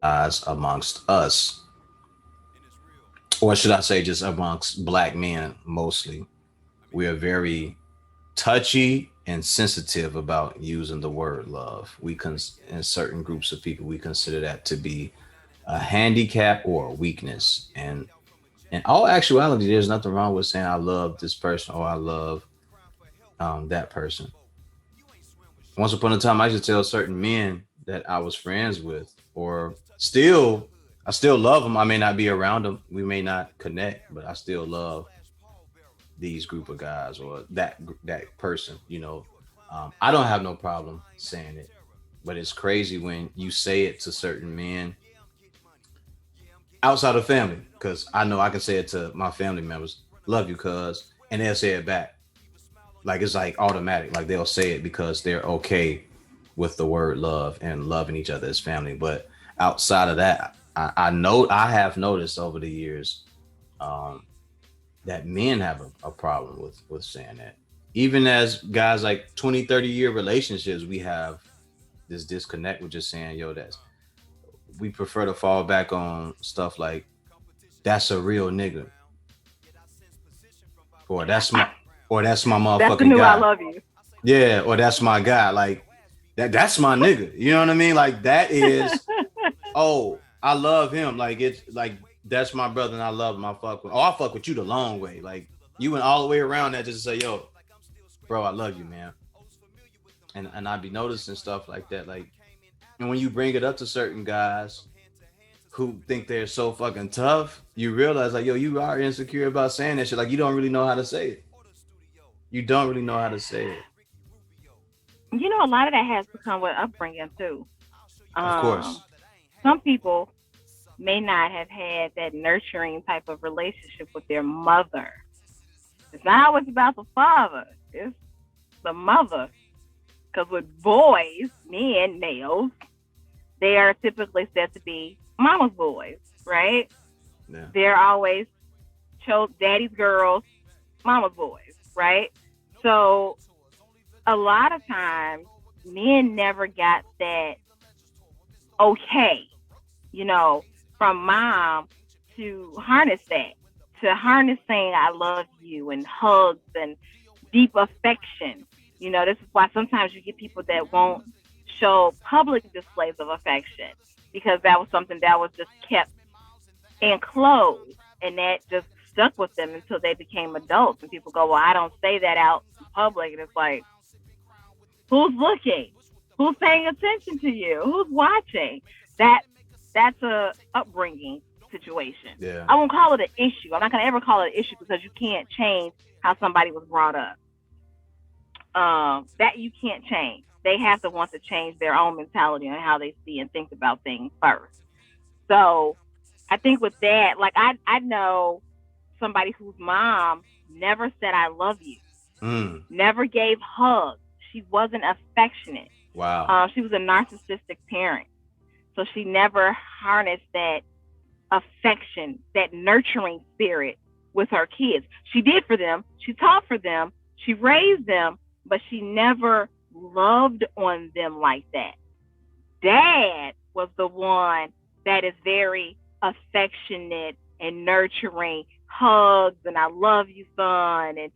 amongst us, or should I say, just amongst black men mostly. We are very touchy and sensitive about using the word love. In certain groups of people, we consider that to be a handicap or a weakness. And in all actuality, there's nothing wrong with saying I love this person or I love that person. Once upon a time, I used to tell certain men that I was friends with, or still, I still love them. I may not be around them. We may not connect, but I still love these group of guys or that person. I don't have no problem saying it, but it's crazy when you say it to certain men outside of family, because I know I can say it to my family members, love you, cuz, and they'll say it back. Like it's like automatic. Like they'll say it because they're okay with the word love and loving each other as family. But outside of that, I know I have noticed over the years um, that men have a problem with saying that. Even as guys like 20, 30-year relationships, we have this disconnect with just saying, yo, that's we prefer to fall back on stuff like that's a real nigga, or that's my That's the motherfucking new I guy. love you. Yeah, or that's my guy. Like that's my nigga. You know what I mean? Like that is, oh, I love him. Like it's like that's my brother and I love him. I fuck with, oh, I fuck with you the long way. Like you went all the way around that just to say, yo, bro, I love you, man. And I'd be noticing stuff like that. Like, and when you bring it up to certain guys who think they're so fucking tough, you realize like, yo, you are insecure about saying that shit. Like you don't really know how to say it. You don't really know how to say it. A lot of that has to come with upbringing too. Of Um, course. some people may not have had that nurturing type of relationship with their mother. It's not always about the father; it's the mother. Because with boys, men, males, they are typically said to be mama's boys, right? Yeah. They're always daddy's girls, mama's boys, right? So a lot of times, men never got that okay, you know, from mom to harness that, to harness saying I love you and hugs and deep affection. This is why sometimes you get people that won't show public displays of affection because that was something that was just kept enclosed and that just stuck with them until they became adults. And people go, well, I don't say that out in public. And it's like, who's looking? Who's paying attention to you? Who's watching? That that's a upbringing situation. Yeah. I won't call it an issue. I'm not gonna ever call it an issue because you can't change how somebody was brought up. That you can't change. They have to want to change their own mentality on how they see and think about things first. So I think with that, like I know somebody whose mom never said I love you, Mm. never gave hugs. She wasn't affectionate. Wow. She was a narcissistic parent. So she never harnessed that affection, that nurturing spirit with her kids. She did for them, she taught for them, she raised them, but she never loved on them like that. Dad was the one that is very affectionate and nurturing, hugs and I love you, son, and